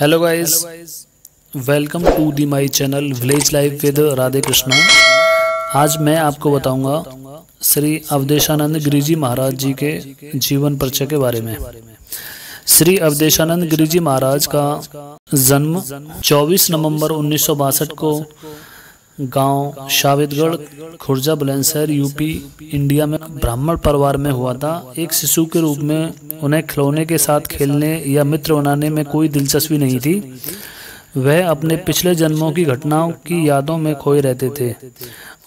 Hello guys, welcome to the my channel village life with Radhe Krishna. आज मैं आपको बताऊंगा श्री अवधेशानंद गिरी जी महाराज जी के जीवन परिचय के बारे में। श्री अवधेशानंद गिरी जी महाराज का जन्म 24 नवंबर 1962 को गांव शावेदगढ़ खुर्जा बुलंदशहर यूपी इंडिया में ब्राह्मण परिवार में हुआ था। एक शिशु के रूप में उन्हें खिलौने के साथ खेलने या मित्र बनाने में कोई दिलचस्पी नहीं थी। वह अपने पिछले जन्मों की घटनाओं की यादों में खोए रहते थे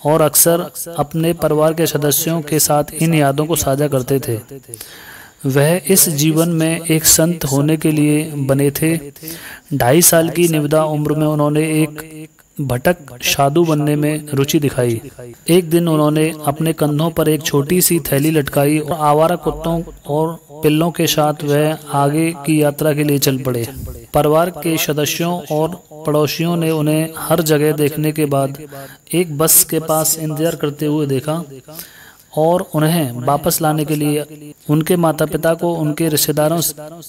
और अक्सर अपने परिवार के सदस्यों के साथ इन यादों को साझा करते थे। वह इस जीवन में एक संत होने के लिए बने थे। 2.5 साल की निविदा उम्र में उन्होंने एक भटक साधु बनने में रुचि दिखाई। एक दिन उन्होंने अपने कंधों पर एक छोटी सी थैली लटकाई और आवारा कुत्तों और पिल्लों के साथ वह आगे की यात्रा के लिए चल पड़े। परिवार के सदस्यों और पड़ोसियों ने उन्हें हर जगह देखने के बाद एक बस के पास इंतजार करते हुए देखा और उन्हें वापस लाने के लिए उनके माता पिता को उनके रिश्तेदारों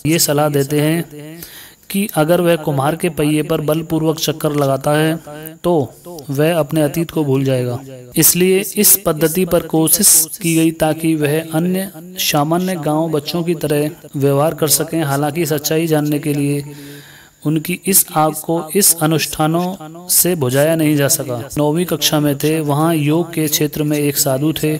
ये सलाह देते हैं कि अगर वह कुम्हार के पहिए पर बलपूर्वक चक्कर लगाता है तो वह अपने अतीत को भूल जाएगा। इसलिए इस पद्धति पर कोशिश की गई ताकि वह अन्य सामान्य गांव बच्चों की तरह व्यवहार कर सकें। हालांकि सच्चाई जानने के लिए उनकी इस आग को इस अनुष्ठानों से बुझाया नहीं जा सका। 9वीं कक्षा में थे, वहां योग के क्षेत्र में एक साधु थे।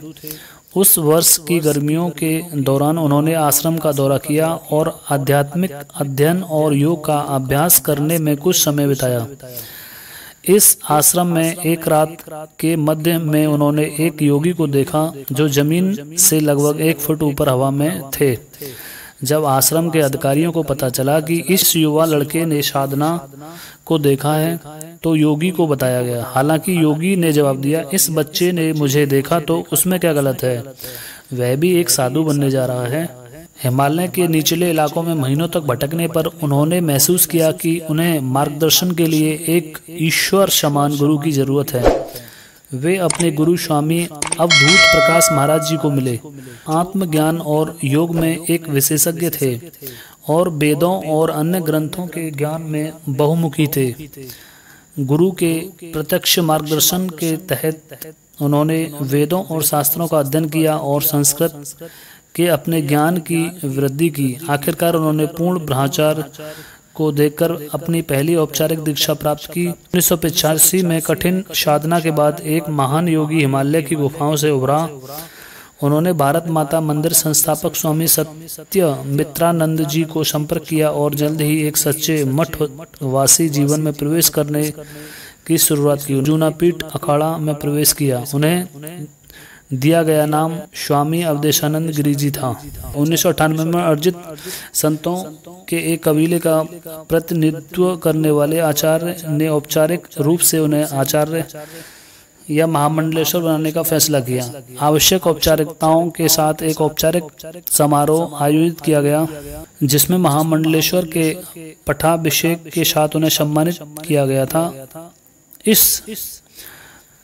उस वर्ष की गर्मियों के दौरान उन्होंने आश्रम का दौरा किया और आध्यात्मिक अध्ययन और योग का अभ्यास करने में कुछ समय बिताया। इस आश्रम में एक रात के मध्य में उन्होंने एक योगी को देखा जो जमीन से लगभग 1 फुट ऊपर हवा में थे। जब आश्रम के अधिकारियों को पता चला कि इस युवा लड़के ने साधना को देखा है तो योगी को बताया गया। हालांकि योगी ने जवाब दिया, इस बच्चे ने मुझे देखा तो उसमें क्या गलत है, वह भी एक साधु बनने जा रहा है। हिमालय के निचले इलाकों में महीनों तक भटकने पर उन्होंने महसूस किया कि उन्हें मार्गदर्शन के लिए एक ईश्वर समान गुरु की जरूरत है। वे अपने गुरु स्वामी अवधूत प्रकाश महाराज जी को मिले। आत्मज्ञान और योग में एक विशेषज्ञ थे और वेदों और अन्य ग्रंथों के ज्ञान में बहुमुखी थे। गुरु के प्रत्यक्ष मार्गदर्शन के तहत उन्होंने वेदों और शास्त्रों का अध्ययन किया और संस्कृत के अपने ज्ञान की वृद्धि की। आखिरकार उन्होंने पूर्ण ब्रह्मचार्य को देखकर अपनी पहली औपचारिक दीक्षा प्राप्त की। 1985 में कठिन साधना के बाद एक महान योगी हिमालय की गुफाओं से उभरा। उन्होंने भारत माता मंदिर संस्थापक स्वामी सत्यमित्रानंद जी को संपर्क किया और जल्द ही एक सच्चे मठवासी जीवन में प्रवेश करने की शुरुआत की। जूनापीठ अखाड़ा में प्रवेश किया। उन्हें दिया गया नाम स्वामी अवधेशानंद गिरी जी था। 1998 में अर्जित संतों के एक कबीले का प्रतिनिधित्व करने वाले आचार्य ने औपचारिक रूप से उन्हें आचार्य या महामंडलेश्वर बनाने का फैसला किया। आवश्यक औपचारिकताओं के साथ एक औपचारिक समारोह आयोजित किया गया जिसमें महामंडलेश्वर के पट्टाभिषेक के साथ उन्हें सम्मानित किया गया था। इस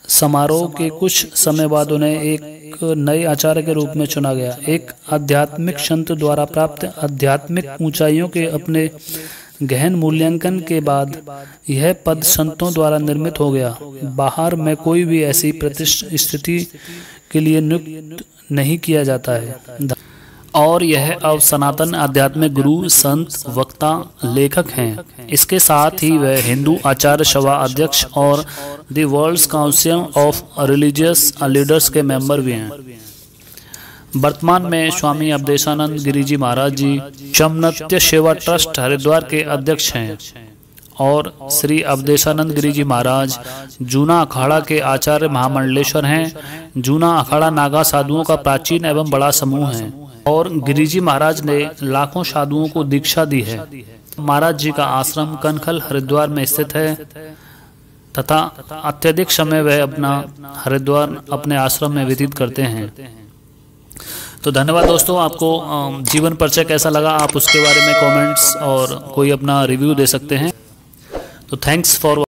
समारोह के कुछ समय बाद उन्हें एक नए आचार्य के रूप में चुना गया। एक आध्यात्मिक संत द्वारा प्राप्त आध्यात्मिक ऊंचाइयों के अपने गहन मूल्यांकन के बाद यह पद संतों द्वारा निर्मित हो गया। बाहर में कोई भी ऐसी प्रतिष्ठित के लिए नियुक्त नहीं किया जाता है और यह अब सनातन आध्यात्मिक गुरु, संत, वक्ता, लेखक हैं। इसके साथ ही वह हिंदू आचार्य सभा अध्यक्ष और the world council of religious leaders के मेंबर भी हैं। वर्तमान में स्वामी अवधेशानंद गिरी जी महाराज जी चमनत्य सेवा ट्रस्ट हरिद्वार के अध्यक्ष हैं और श्री अवधेशानंद गिरी जी महाराज जूना अखाड़ा के आचार्य महामंडलेश्वर हैं। जूना अखाड़ा नागा साधुओं का प्राचीन एवं बड़ा समूह है और गिरी जी महाराज ने लाखों साधुओं को दीक्षा दी है। महाराज जी का आश्रम कनखल हरिद्वार में स्थित है तथा अत्यधिक समय वह अपना हरिद्वार अपने आश्रम में व्यतीत करते हैं। तो धन्यवाद दोस्तों। आपको जीवन परिचय कैसा लगा आप उसके बारे में कमेंट्स और कोई अपना रिव्यू दे सकते हैं। तो थैंक्स फॉर